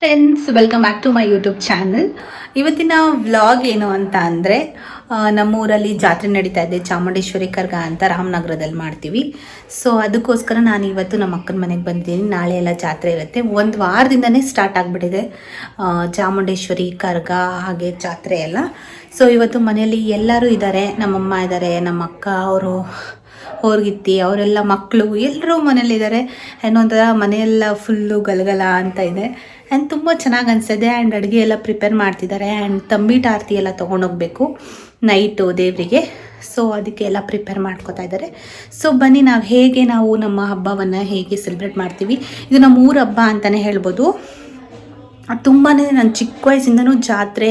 Friends, welcome back to my YouTube channel. ಇವತ್ತಿನ vlog ಏನು ಅಂತ ಅಂದರೆ, ನಮ್ಮೂರಲ್ಲಿ ಜಾತ್ರೆ ನಡೀತಾ ಇದೆ. ಚಾಮುಂಡೇಶ್ವರಿ ಕರ್ಗ ಅಂತ ರಾಮನಗರದಲ್ಲಿ ಮಾಡ್ತೀವಿ. ಸೊ ಅದಕ್ಕೋಸ್ಕರ ನಾನು ಇವತ್ತು ನಮ್ಮ ಅಕ್ಕನ ಮನೆಗೆ ಬಂದಿದ್ದೀನಿ. ನಾಳೆ ಎಲ್ಲ ಜಾತ್ರೆ ಇರುತ್ತೆ. ಒಂದು ವಾರದಿಂದನೇ ಸ್ಟಾರ್ಟ್ ಆಗಿಬಿಟ್ಟಿದೆ ಚಾಮುಂಡೇಶ್ವರಿ ಕರ್ಗ ಹಾಗೆ ಜಾತ್ರೆ ಎಲ್ಲ. ಸೊ ಇವತ್ತು ಮನೆಯಲ್ಲಿ ಎಲ್ಲರೂ ಇದ್ದಾರೆ. ನಮ್ಮಮ್ಮ ಇದ್ದಾರೆ, ನಮ್ಮ ಅಕ್ಕ, ಅವರು ಹೋರ್ಗಿತ್ತಿ, ಅವರೆಲ್ಲ ಮಕ್ಕಳು ಎಲ್ಲರೂ ಮನೇಲಿದ್ದಾರೆ. ಏನೊಂಥರ ಮನೆಯೆಲ್ಲ ಫುಲ್ಲು ಗಲಗಲ ಅಂತ ಇದೆ. ಆ್ಯಂಡ್ ತುಂಬ ಚೆನ್ನಾಗಿ ಅನಿಸಿದೆ. ಆ್ಯಂಡ್ ಅಡುಗೆ ಎಲ್ಲ ಪ್ರಿಪೇರ್ ಮಾಡ್ತಿದ್ದಾರೆ. ಆ್ಯಂಡ್ ತಂಬಿಟ್ಟು ಆರತಿ ಎಲ್ಲ ತೊಗೊಂಡೋಗ್ಬೇಕು ನೈಟು ದೇವರಿಗೆ. ಸೊ ಅದಕ್ಕೆ ಎಲ್ಲ ಪ್ರಿಪೇರ್ ಮಾಡ್ಕೋತಾ ಇದ್ದಾರೆ. ಸೊ ಬನ್ನಿ, ನಾವು ನಮ್ಮ ಹಬ್ಬವನ್ನು ಹೇಗೆ ಸೆಲೆಬ್ರೇಟ್ ಮಾಡ್ತೀವಿ. ಇದು ನಮ್ಮ ಊರ ಹಬ್ಬ ಅಂತಲೇ ಹೇಳ್ಬೋದು. ತುಂಬಾ ನಾನು ಚಿಕ್ಕ ವಯಸ್ಸಿಂದನೂ ಜಾತ್ರೆ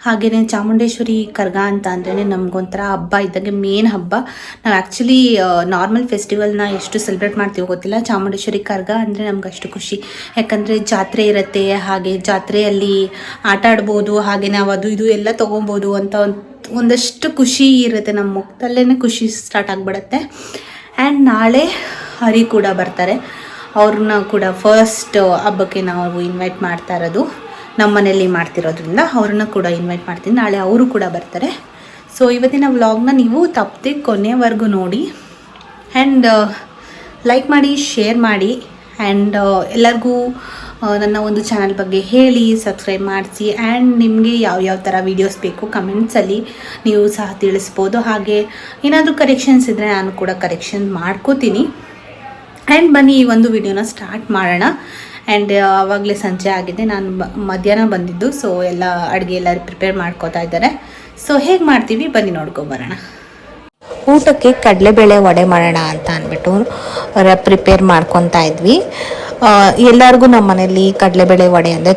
ಹಾಗೆಯೇ ಚಾಮುಂಡೇಶ್ವರಿ ಕರ್ಗ ಅಂತ ಅಂದ್ರೇ ನಮಗೊಂಥರ ಹಬ್ಬ ಇದ್ದಂಗೆ, ಮೇನ್ ಹಬ್ಬ. ನಾವು ಆ್ಯಕ್ಚುಲಿ ನಾರ್ಮಲ್ ಫೆಸ್ಟಿವಲ್ನ ಎಷ್ಟು ಸೆಲೆಬ್ರೇಟ್ ಮಾಡ್ತೀವೋ ಗೊತ್ತಿಲ್ಲ, ಚಾಮುಂಡೇಶ್ವರಿ ಕರ್ಗ ಅಂದರೆ ನಮ್ಗೆ ಅಷ್ಟು ಖುಷಿ. ಯಾಕಂದರೆ ಜಾತ್ರೆ ಇರುತ್ತೆ, ಹಾಗೆ ಜಾತ್ರೆಯಲ್ಲಿ ಆಟ ಆಡ್ಬೋದು, ಹಾಗೆ ನಾವು ಅದು ಇದು ಎಲ್ಲ ತೊಗೊಬೋದು ಅಂತ ಒಂದಷ್ಟು ಖುಷಿ ಇರುತ್ತೆ. ನಮ್ಮ ಮುಖದಲ್ಲೇ ಖುಷಿ ಸ್ಟಾರ್ಟ್ ಆಗಿಬಿಡುತ್ತೆ. ಆ್ಯಂಡ್ ನಾಳೆ ಹರಿ ಕೂಡ ಬರ್ತಾರೆ. ಅವ್ರನ್ನ ಕೂಡ ಫಸ್ಟ್ ಹಬ್ಬಕ್ಕೆ ನಾವು ಇನ್ವೈಟ್ ಮಾಡ್ತಾ ಇರೋದು. ನಮ್ಮ ಮನೇಲಿ ಮಾಡ್ತಿರೋದ್ರಿಂದ ಅವ್ರನ್ನ ಕೂಡ ಇನ್ವೈಟ್ ಮಾಡ್ತೀನಿ. ನಾಳೆ ಅವರು ಕೂಡ ಬರ್ತಾರೆ. ಸೊ ಇವತ್ತಿನ ವ್ಲಾಗ್ನ ನೀವು ತಪ್ಪದೆ ಕೊನೆವರೆಗೂ ನೋಡಿ. ಆ್ಯಂಡ್ ಲೈಕ್ ಮಾಡಿ, ಶೇರ್ ಮಾಡಿ. ಆ್ಯಂಡ್ ಎಲ್ಲರಿಗೂ ನನ್ನ ಒಂದು ಚಾನಲ್ ಬಗ್ಗೆ ಹೇಳಿ, ಸಬ್ಸ್ಕ್ರೈಬ್ ಮಾಡಿಸಿ. ಆ್ಯಂಡ್ ನಿಮಗೆ ಯಾವ್ಯಾವ ಥರ ವೀಡಿಯೋಸ್ ಬೇಕು ಕಮೆಂಟ್ಸಲ್ಲಿ ನೀವು ಸಹ ತಿಳಿಸ್ಬೋದು. ಹಾಗೆ ಏನಾದರೂ ಕರೆಕ್ಷನ್ಸ್ ಇದ್ದರೆ ನಾನು ಕೂಡ ಕರೆಕ್ಷನ್ ಮಾಡ್ಕೋತೀನಿ. ಆ್ಯಂಡ್ ಬನ್ನಿ, ಈ ಒಂದು ವಿಡಿಯೋನ ಸ್ಟಾರ್ಟ್ ಮಾಡೋಣ. ಆ್ಯಂಡ್ ಆವಾಗಲೇ ಸಂಜೆ ಆಗಿದೆ, ನಾನು ಮಧ್ಯಾಹ್ನ ಬಂದಿದ್ದು. ಸೊ ಎಲ್ಲ ಅಡುಗೆ ಎಲ್ಲ ಪ್ರಿಪೇರ್ ಮಾಡ್ಕೋತಾ ಇದ್ದಾರೆ. ಸೊ ಹೇಗೆ ಮಾಡ್ತೀವಿ ಬನ್ನಿ ನೋಡ್ಕೊಬರೋಣ. ಊಟಕ್ಕೆ ಕಡಲೆಬೇಳೆ ವಡೆ ಮಾಡೋಣ ಅಂತ ಅಂದ್ಬಿಟ್ಟು ಪ್ರಿಪೇರ್ ಮಾಡ್ಕೊತಾ ಇದ್ವಿ. ಎಲ್ಲರಿಗೂ ನಮ್ಮ ಮನೇಲಿ ಕಡಲೆಬೇಳೆ ವಡೆ ಅಂದರೆ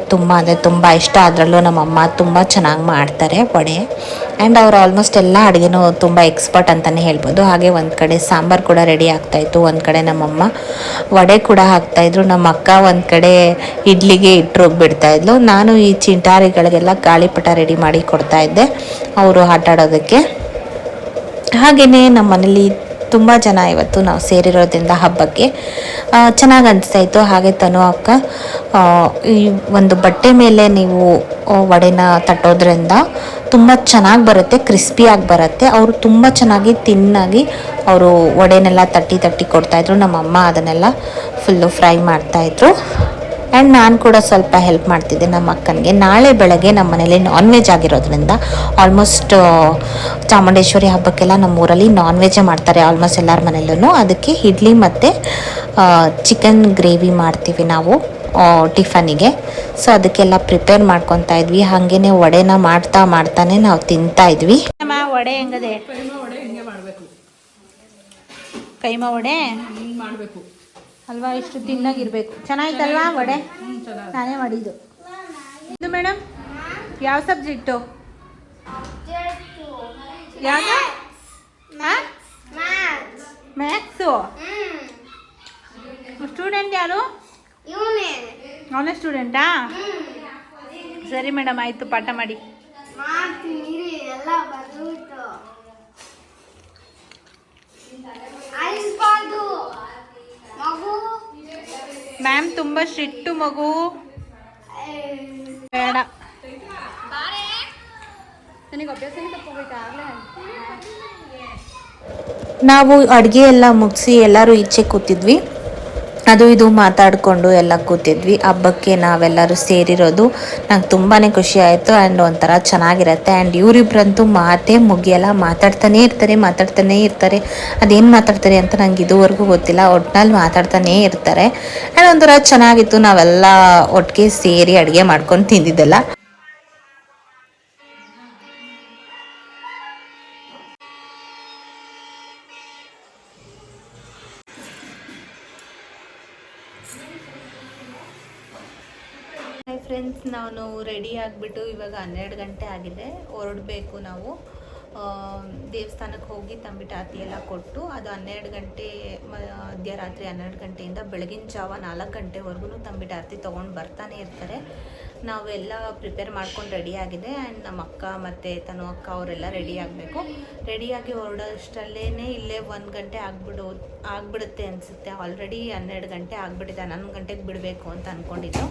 ತುಂಬ ಇಷ್ಟ. ಅದರಲ್ಲೂ ನಮ್ಮಮ್ಮ ತುಂಬ ಚೆನ್ನಾಗಿ ಮಾಡ್ತಾರೆ ವಡೆ. ಆ್ಯಂಡ್ ಅವ್ರು ಆಲ್ಮೋಸ್ಟ್ ಎಲ್ಲ ಅಡುಗೆನೂ ತುಂಬ ಎಕ್ಸ್ಪರ್ಟ್ ಅಂತಲೇ ಹೇಳ್ಬೋದು. ಹಾಗೆ ಒಂದು ಕಡೆ ಸಾಂಬಾರು ಕೂಡ ರೆಡಿ ಆಗ್ತಾಯಿತ್ತು, ಒಂದು ಕಡೆ ನಮ್ಮಮ್ಮ ವಡೆ ಕೂಡ ಹಾಕ್ತಾಯಿದ್ರು, ನಮ್ಮ ಅಕ್ಕ ಒಂದು ಕಡೆ ಇಡ್ಲಿಗೆ ಇಟ್ಟು ಬಿಡ್ತಾಯಿದ್ಲು. ನಾನು ಈ ಚಿಂಟಾರಿಗಳಿಗೆಲ್ಲ ಗಾಳಿಪಟ ರೆಡಿ ಮಾಡಿ ಕೊಡ್ತಾಯಿದ್ದೆ ಅವರು ಆಟ ಆಡೋದಕ್ಕೆ. ಹಾಗೆಯೇ ನಮ್ಮ ಮನೇಲಿ ತುಂಬ ಜನ ಇವತ್ತು ನಾವು ಸೇರಿರೋದ್ರಿಂದ ಹಬ್ಬಕ್ಕೆ ಚೆನ್ನಾಗಿ ಅನಿಸ್ತಾಯಿತ್ತು. ಹಾಗೆ ತನು ಅಕ್ಕ ಈ ಒಂದು ಬಟ್ಟೆ ಮೇಲೆ ನೀವು ವಡೆನ ತಟ್ಟೋದ್ರಿಂದ ತುಂಬ ಚೆನ್ನಾಗಿ ಬರುತ್ತೆ, ಕ್ರಿಸ್ಪಿಯಾಗಿ ಬರುತ್ತೆ. ಅವರು ತುಂಬ ಚೆನ್ನಾಗಿ ತಿನ್ನಾಗಿ ಅವರು ವಡೆನೆಲ್ಲ ತಟ್ಟಿ ಕೊಡ್ತಾಯಿದ್ರು. ನಮ್ಮಮ್ಮ ಅದನ್ನೆಲ್ಲ ಫುಲ್ಲು ಫ್ರೈ ಮಾಡ್ತಾಯಿದ್ರು. ಆ್ಯಂಡ್ ನಾನು ಕೂಡ ಸ್ವಲ್ಪ ಹೆಲ್ಪ್ ಮಾಡ್ತಿದ್ದೆ ನಮ್ಮ ಅಕ್ಕನಿಗೆ. ನಾಳೆ ಬೆಳಗ್ಗೆ ನಮ್ಮ ಮನೇಲಿ ನಾನ್ ವೆಜ್ ಆಗಿರೋದ್ರಿಂದ ಆಲ್ಮೋಸ್ಟ್ ಚಾಮುಂಡೇಶ್ವರಿ ಹಬ್ಬಕ್ಕೆಲ್ಲ ನಮ್ಮ ಊರಲ್ಲಿ ನಾನ್ ವೆಜ್ಜೇ ಮಾಡ್ತಾರೆ ಆಲ್ಮೋಸ್ಟ್ ಎಲ್ಲರ ಮನೆಯಲ್ಲೂ. ಅದಕ್ಕೆ ಇಡ್ಲಿ ಮತ್ತು ಚಿಕನ್ ಗ್ರೇವಿ ಮಾಡ್ತೀವಿ ನಾವು ಟಿಫನಿಗೆ. ಸೊ ಅದಕ್ಕೆಲ್ಲ ಪ್ರಿಪೇರ್ ಮಾಡ್ಕೊತಾ ಇದ್ವಿ. ಹಾಗೇನೆ ವಡೆನ ಮಾಡ್ತಾನೆ ನಾವು ತಿಂತಾ ಇದ್ವಿ. ವಡೆ ಹೆಂಗದೆ? ಕೈಮಾ ವಡೆ ಮಾಡಬೇಕು ಅಲ್ವಾ? ಇಷ್ಟು ತಿನ್ನಾಗಿರ್ಬೇಕು. ಚೆನ್ನಾಗಿತ್ತಲ್ವಾ ವಡೆ? ನಾನೇ ಮಾಡಿದ್ದು. ಇದು ಮೇಡಮ್ ಯಾವ ಸಬ್ಜೆಕ್ಟು? ಯಾವುದು? ಮ್ಯಾಥ್ಸು. ಸ್ಟೂಡೆಂಟ್ ಯಾರು? ಅವನೇ ಸ್ಟೂಡೆಂಟಾ? ಸರಿ ಮೇಡಮ್, ಆಯಿತು, ಪಾಠ ಮಾಡಿ. ಮ್ಯಾಮ್ ತುಂಬ ಸ್ಟ್ರಿಕ್ಟು ಮಗು, ಬೇಡ. ನಾವು ಅಡುಗೆ ಎಲ್ಲ ಮುಗಿಸಿ ಎಲ್ಲರೂ ಈಚೆ ಕೂತಿದ್ವಿ. ಅದು ಇದು ಮಾತಾಡಿಕೊಂಡು ಎಲ್ಲ ಕೂತಿದ್ವಿ. ಹಬ್ಬಕ್ಕೆ ನಾವೆಲ್ಲರೂ ಸೇರಿರೋದು ನಂಗೆ ತುಂಬಾ ಖುಷಿ ಆಯಿತು. ಆ್ಯಂಡ್ ಒಂಥರ ಚೆನ್ನಾಗಿರುತ್ತೆ. ಆ್ಯಂಡ್ ಇವರಿಬ್ಬರಂತೂ ಮಾತೇ ಮುಗಿಯಲ್ಲ, ಮಾತಾಡ್ತಾನೇ ಇರ್ತಾರೆ. ಅದೇನು ಮಾತಾಡ್ತಾರೆ ಅಂತ ನಂಗೆ ಇದುವರೆಗೂ ಗೊತ್ತಿಲ್ಲ. ಒಟ್ಟಿನಲ್ಲಿ ಮಾತಾಡ್ತಾನೇ ಇರ್ತಾರೆ. ಆ್ಯಂಡ್ ಒಂಥರ ಚೆನ್ನಾಗಿತ್ತು. ನಾವೆಲ್ಲ ಒಟ್ಟಿಗೆ ಸೇರಿ ಅಡುಗೆ ಮಾಡ್ಕೊಂಡು ತಿಂದಿದ್ದೆಲ್ಲ. ಫ್ರೆಂಡ್ಸ್, ನಾನು ರೆಡಿ ಆಗಿಬಿಟ್ಟು ಇವಾಗ 12 ಗಂಟೆ ಆಗಿದೆ. ಹೊರಡಬೇಕು ನಾವು. ದೇವಸ್ಥಾನಕ್ಕೆ ಹೋಗಿ ತಂಬಿಟ್ಟು ಆರತಿ ಎಲ್ಲ ಕೊಟ್ಟು, ಅದು 12 ಗಂಟೆ ಮಧ್ಯರಾತ್ರಿ 12 ಗಂಟೆಯಿಂದ ಬೆಳಗಿನ ಜಾವ 4 ಗಂಟೆವರೆಗೂ ತಂಬಿಟ್ಟು ಆರತಿ ತೊಗೊಂಡು ಬರ್ತಾನೆ ಇರ್ತಾರೆ. ನಾವೆಲ್ಲ ಪ್ರಿಪೇರ್ ಮಾಡ್ಕೊಂಡು ರೆಡಿಯಾಗಿದೆ. ಆ್ಯಂಡ್ ನಮ್ಮ ಅಕ್ಕ ಮತ್ತು ತನು ಅಕ್ಕ ಅವರೆಲ್ಲ ರೆಡಿ ಆಗಬೇಕು. ರೆಡಿಯಾಗಿ ಹೊರಡೋಷ್ಟರಲ್ಲೇ ಇಲ್ಲೇ 1 ಗಂಟೆ ಆಗಿಬಿಡುತ್ತೆ ಅನಿಸುತ್ತೆ. ಆಲ್ರೆಡಿ 12 ಗಂಟೆ ಆಗಿಬಿಟ್ಟಿದೆ. 11 ಗಂಟೆಗೆ ಬಿಡಬೇಕು ಅಂತ ಅಂದ್ಕೊಂಡಿದ್ದು.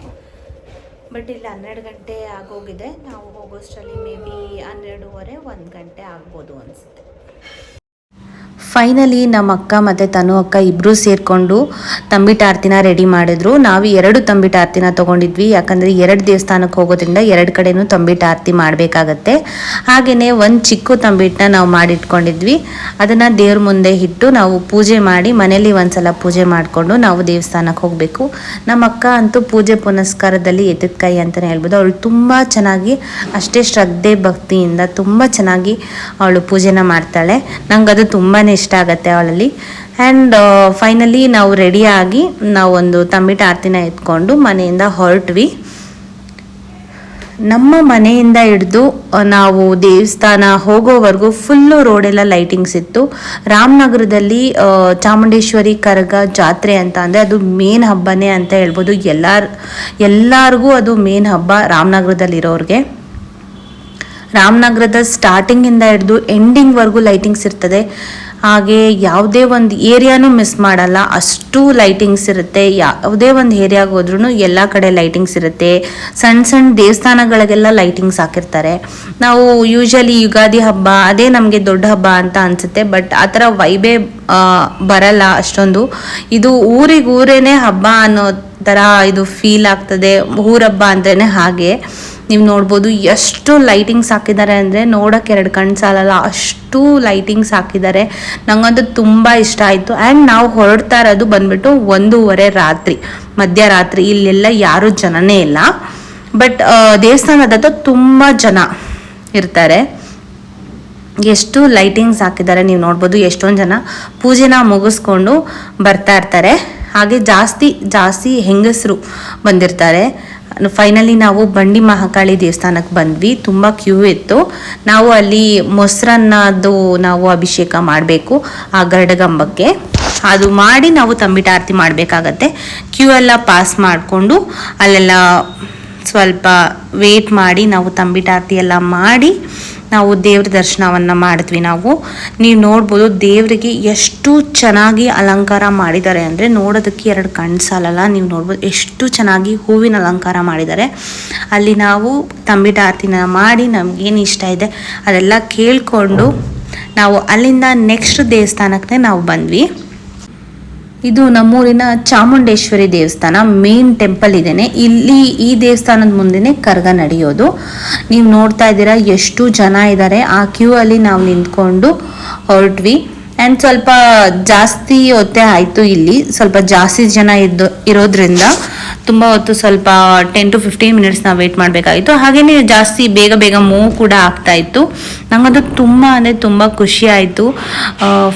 ಬಟ್ ಇಲ್ಲಿ 12 ಗಂಟೆ ಆಗೋಗಿದೆ. ನಾವು ಹೋಗೋಷ್ಟರಲ್ಲಿ ಮೇ ಬಿ 12:30 1 ಗಂಟೆ ಆಗ್ಬೋದು ಅನಿಸುತ್ತೆ. ಫೈನಲಿ ನಮ್ಮ ಅಕ್ಕ ಮತ್ತು ತನು ಅಕ್ಕ ಇಬ್ಬರೂ ಸೇರಿಕೊಂಡು ತಂಬಿಟ್ಟು ಆರತಿನ ರೆಡಿ ಮಾಡಿದ್ರು. ನಾವು 2 ತಂಬಿಟ್ಟು ಆರತಿನ ತೊಗೊಂಡಿದ್ವಿ, ಯಾಕಂದರೆ 2 ದೇವಸ್ಥಾನಕ್ಕೆ ಹೋಗೋದ್ರಿಂದ 2 ಕಡೆನೂ ತಂಬಿಟ್ಟು ಆರತಿ ಮಾಡಬೇಕಾಗತ್ತೆ. ಹಾಗೆಯೇ ಒಂದು ಚಿಕ್ಕ ತಂಬಿಟ್ಟನ್ನ ನಾವು ಮಾಡಿಟ್ಕೊಂಡಿದ್ವಿ. ಅದನ್ನು ದೇವ್ರ ಮುಂದೆ ಇಟ್ಟು ನಾವು ಪೂಜೆ ಮಾಡಿ ಮನೇಲಿ ಒಂದು ಸಲ ಪೂಜೆ ಮಾಡಿಕೊಂಡು ನಾವು ದೇವಸ್ಥಾನಕ್ಕೆ ಹೋಗಬೇಕು. ನಮ್ಮ ಅಕ್ಕ ಅಂತೂ ಪೂಜೆ ಪುನಸ್ಕಾರದಲ್ಲಿ ಎತ್ತಿದ ಕೈ ಅಂತಲೇ ಹೇಳ್ಬೋದು. ಅವಳು ತುಂಬ ಚೆನ್ನಾಗಿ ಅಷ್ಟೇ ಶ್ರದ್ಧೆ ಭಕ್ತಿಯಿಂದ ತುಂಬ ಚೆನ್ನಾಗಿ ಅವಳು ಪೂಜೆನ ಮಾಡ್ತಾಳೆ. ನಂಗೆ ಅದು ತುಂಬಾ ಇಷ್ಟ ಆಗುತ್ತೆ ಅವಳಲ್ಲಿ. ಆ್ಯಂಡ್ ಫೈನಲಿ ನಾವು ರೆಡಿಯಾಗಿ ನಾವು ಒಂದು ತಂಬಿಟ್ಟು ಆರತಿನ ಎತ್ಕೊಂಡು ಮನೆಯಿಂದ ಹೊರಟ್ವಿ. ನಮ್ಮ ಮನೆಯಿಂದ ಹಿಡಿದು ನಾವು ದೇವಸ್ಥಾನ ಹೋಗೋವರೆಗೂ ಫುಲ್ಲು ರೋಡೆಲ್ಲ ಲೈಟಿಂಗ್ಸ್ ಇತ್ತು. ರಾಮನಗರದಲ್ಲಿ ಚಾಮುಂಡೇಶ್ವರಿ ಕರಗ ಜಾತ್ರೆ ಅಂತ ಅಂದರೆ ಅದು ಮೇನ್ ಹಬ್ಬನೇ ಅಂತ ಹೇಳ್ಬೋದು. ಎಲ್ಲರಿಗೂ ಅದು ಮೇನ್ ಹಬ್ಬ ರಾಮನಗರದಲ್ಲಿರೋರಿಗೆ. ರಾಮನಗರದ ಸ್ಟಾರ್ಟಿಂಗಿಂದ ಹಿಡಿದು ಎಂಡಿಂಗ್ವರೆಗೂ ಲೈಟಿಂಗ್ಸ್ ಇರ್ತದೆ. ಹಾಗೆ ಯಾವುದೇ ಒಂದು ಏರಿಯಾನೂ ಮಿಸ್ ಮಾಡಲ್ಲ, ಅಷ್ಟು ಲೈಟಿಂಗ್ಸ್ ಇರುತ್ತೆ. ಯಾವುದೇ ಒಂದು ಏರಿಯಾಗೆ ಹೋದ್ರೂ ಎಲ್ಲ ಕಡೆ ಲೈಟಿಂಗ್ಸ್ ಇರುತ್ತೆ. ಸಣ್ಣ ಸಣ್ಣ ದೇವಸ್ಥಾನಗಳಿಗೆಲ್ಲ ಲೈಟಿಂಗ್ಸ್ ಹಾಕಿರ್ತಾರೆ. ನಾವು ಯೂಶಲಿ ಯುಗಾದಿ ಹಬ್ಬ ಅದೇ ನಮಗೆ ದೊಡ್ಡ ಹಬ್ಬ ಅಂತ ಅನಿಸುತ್ತೆ, ಬಟ್ ಆ ಥರ ವೈಬೇ ಬರಲ್ಲ ಅಷ್ಟೊಂದು. ಇದು ಊರಿಗೂರೇನೆ ಹಬ್ಬ ಅನ್ನೋ ಥರ ಇದು ಫೀಲ್ ಆಗ್ತದೆ. ಊರಹಬ್ಬ ಅಂದ್ರೇ ಹಾಗೆ. ನೀವು ನೋಡ್ಬೋದು ಎಷ್ಟು ಲೈಟಿಂಗ್ಸ್ ಹಾಕಿದ್ದಾರೆ ಅಂದರೆ ನೋಡೋಕ್ಕೆ 2 ಕಣ್ಣು ಸಾಲಲ್ಲ, ಅಷ್ಟು ಲೈಟಿಂಗ್ಸ್ ಹಾಕಿದ್ದಾರೆ. ನಂಗಂತೂ ತುಂಬ ಇಷ್ಟ ಆಯಿತು. ಆ್ಯಂಡ್ ನಾವು ಹೊರಡ್ತಾ ಇರೋದು ಬಂದ್ಬಿಟ್ಟು 1:30 ರಾತ್ರಿ, ಮಧ್ಯರಾತ್ರಿ. ಇಲ್ಲೆಲ್ಲ ಯಾರೂ ಜನನೇ ಇಲ್ಲ, ಬಟ್ ದೇವಸ್ಥಾನದ ತುಂಬ ಜನ ಇರ್ತಾರೆ. ಎಷ್ಟು ಲೈಟಿಂಗ್ಸ್ ಹಾಕಿದ್ದಾರೆ ನೀವು ನೋಡ್ಬೋದು. ಎಷ್ಟೊಂದು ಜನ ಪೂಜೆನ ಮುಗಿಸ್ಕೊಂಡು ಬರ್ತಾ ಇರ್ತಾರೆ. ಹಾಗೆ ಜಾಸ್ತಿ ಹೆಂಗಸರು ಬಂದಿರ್ತಾರೆ. ಫೈನಲಿ ನಾವು ಬಂಡಿ ಮಹಾಕಾಳಿ ದೇವಸ್ಥಾನಕ್ಕೆ ಬಂದ್ವಿ. ತುಂಬ ಕ್ಯೂ ಇತ್ತು. ನಾವು ಅಲ್ಲಿ ಮೊಸರನ್ನದು ನಾವು ಅಭಿಷೇಕ ಮಾಡಬೇಕು ಆ ಗರುಡಗಂಬಕ್ಕೆ. ಅದು ಮಾಡಿ ನಾವು ತಂಬಿಟ್ಟು ಆರತಿ ಮಾಡಬೇಕಾಗತ್ತೆ. ಕ್ಯೂ ಎಲ್ಲ ಪಾಸ್ ಮಾಡಿಕೊಂಡು ಅಲ್ಲೆಲ್ಲ ಸ್ವಲ್ಪ ವೇಟ್ ಮಾಡಿ ನಾವು ತಂಬಿಟ್ಟು ಆರತಿ ಎಲ್ಲ ಮಾಡಿ ನಾವು ದೇವ್ರ ದರ್ಶನವನ್ನು ಮಾಡಿದ್ವಿ. ನೀವು ನೋಡ್ಬೋದು ದೇವರಿಗೆ ಎಷ್ಟು ಚೆನ್ನಾಗಿ ಅಲಂಕಾರ ಮಾಡಿದ್ದಾರೆ ಅಂದರೆ ನೋಡೋದಕ್ಕೆ 2 ಕಣ್ಣು ಸಾಲಲ್ಲ. ನೀವು ನೋಡ್ಬೋದು ಎಷ್ಟು ಚೆನ್ನಾಗಿ ಹೂವಿನ ಅಲಂಕಾರ ಮಾಡಿದ್ದಾರೆ. ಅಲ್ಲಿ ನಾವು ತಂಬಿಟ್ಟು ಆರತಿನ ಮಾಡಿ ನಮಗೇನು ಇಷ್ಟ ಇದೆ ಅದೆಲ್ಲ ಕೇಳಿಕೊಂಡು ನಾವು ಅಲ್ಲಿಂದ ನೆಕ್ಸ್ಟ್ ದೇವಸ್ಥಾನಕ್ಕೆ ನಾವು ಬಂದ್ವಿ. ಇದು ನಮ್ಮೂರಿನ ಚಾಮುಂಡೇಶ್ವರಿ ದೇವಸ್ಥಾನ, ಮೇನ್ ಟೆಂಪಲ್ ಇದೇನೆ. ಇಲ್ಲಿ ಈ ದೇವಸ್ಥಾನದ ಮುಂದೆನೇ ಕರಗ ನಡೆಯೋದು. ನೀವು ನೋಡ್ತಾ ಇದ್ದೀರಾ ಎಷ್ಟು ಜನ ಇದ್ದಾರೆ. ಆ ಕ್ಯೂ ಅಲ್ಲಿ ನಾವು ನಿಂತ್ಕೊಂಡು ಹೊರಟ್ವಿ. ಆ್ಯಂಡ್ ಸ್ವಲ್ಪ ಜಾಸ್ತಿ ಹೊತ್ತೇ ಆಯಿತು. ಇಲ್ಲಿ ಸ್ವಲ್ಪ ಜಾಸ್ತಿ ಜನ ಇರೋದ್ರಿಂದ ತುಂಬ ಹೊತ್ತು ಸ್ವಲ್ಪ 10 to 15 ಮಿನಿಟ್ಸ್ ನಾವು ವೇಟ್ ಮಾಡಬೇಕಾಗಿತ್ತು. ಹಾಗೆಯೇ ಜಾಸ್ತಿ ಬೇಗ ಮೂವ್ ಕೂಡ ಆಗ್ತಾಯಿತ್ತು. ನನಗದು ತುಂಬ ಅಂದರೆ ತುಂಬ ಖುಷಿ ಆಯಿತು.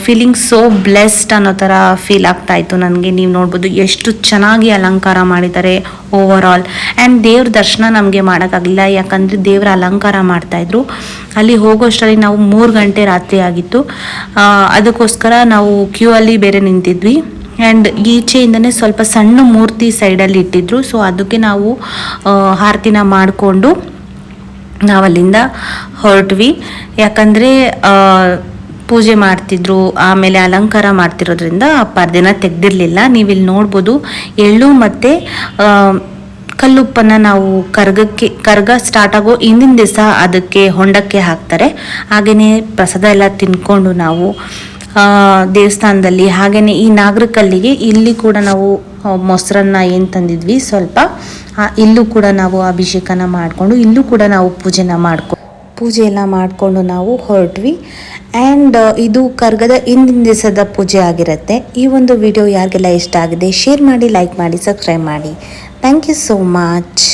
ಫೀಲಿಂಗ್ ಸೋ ಬ್ಲೆಸ್ಡ್ ಅನ್ನೋ ಥರ ಫೀಲ್ ಆಗ್ತಾಯಿತ್ತು ನನಗೆ. ನೀವು ನೋಡ್ಬೋದು ಎಷ್ಟು ಚೆನ್ನಾಗಿ ಅಲಂಕಾರ ಮಾಡಿದ್ದಾರೆ ಓವರ್ ಆಲ್. ಆ್ಯಂಡ್ ದೇವ್ರ ದರ್ಶನ ನಮಗೆ ಮಾಡೋಕ್ಕಾಗಲಿಲ್ಲ, ಯಾಕಂದರೆ ದೇವರ ಅಲಂಕಾರ ಮಾಡ್ತಾಯಿದ್ರು. ಅಲ್ಲಿ ಹೋಗೋಷ್ಟರಲ್ಲಿ ನಾವು 3 ಗಂಟೆ ರಾತ್ರಿ ಆಗಿತ್ತು. ಅದಕ್ಕೋಸ್ಕರ ನಾವು ಕ್ಯೂ ಅಲ್ಲಿ ಬೇರೆ ನಿಂತಿದ್ವಿ. ಆ್ಯಂಡ್ ಈಚೆಯಿಂದನೇ ಸ್ವಲ್ಪ ಸಣ್ಣ ಮೂರ್ತಿ ಸೈಡಲ್ಲಿ ಇಟ್ಟಿದ್ರು. ಸೊ ಅದಕ್ಕೆ ನಾವು ಆರತಿನ ಮಾಡಿಕೊಂಡು ನಾವಲ್ಲಿಂದ ಹೊರಟ್ವಿ. ಯಾಕಂದರೆ ಪೂಜೆ ಮಾಡ್ತಿದ್ರು, ಆಮೇಲೆ ಅಲಂಕಾರ ಮಾಡ್ತಿರೋದ್ರಿಂದ ಆ ಪರ್ದೆನ ತೆಗೆದಿರಲಿಲ್ಲ. ನೀವಿಲ್ಲಿ ನೋಡ್ಬೋದು ಎಳ್ಳು ಮತ್ತು ಕಲ್ಲುಪ್ಪನ್ನು ನಾವು ಕರ್ಗ ಸ್ಟಾರ್ಟ್ ಆಗೋ ಹಿಂದಿನ ದಿವಸ ಅದಕ್ಕೆ ಹೊಂಡಕ್ಕೆ ಹಾಕ್ತಾರೆ. ಹಾಗೆಯೇ ಪ್ರಸಾದ ಎಲ್ಲ ತಿನ್ಕೊಂಡು ನಾವು ದೇವಸ್ಥಾನದಲ್ಲಿ, ಹಾಗೆಯೇ ಈ ನಾಗರಕಲ್ಲಿಗೆ ಇಲ್ಲಿ ಕೂಡ ನಾವು ಮೊಸರನ್ನ ಏನು ತಂದಿದ್ವಿ ಸ್ವಲ್ಪ, ಇಲ್ಲೂ ಕೂಡ ನಾವು ಅಭಿಷೇಕನ ಮಾಡಿಕೊಂಡು ಇಲ್ಲೂ ಕೂಡ ನಾವು ಪೂಜೆ ಎಲ್ಲ ಮಾಡಿಕೊಂಡು ನಾವು ಹೊರಟ್ವಿ. ಆ್ಯಂಡ್ ಇದು ಕರ್ಗದ ಹಿಂದಿನ ದಿವಸದ ಪೂಜೆ ಆಗಿರುತ್ತೆ. ಈ ಒಂದು ವಿಡಿಯೋ ಯಾರಿಗೆಲ್ಲ ಇಷ್ಟ ಆಗಿದೆ ಶೇರ್ ಮಾಡಿ, ಲೈಕ್ ಮಾಡಿ, ಸಬ್ಸ್ಕ್ರೈಬ್ ಮಾಡಿ. Thank you so much.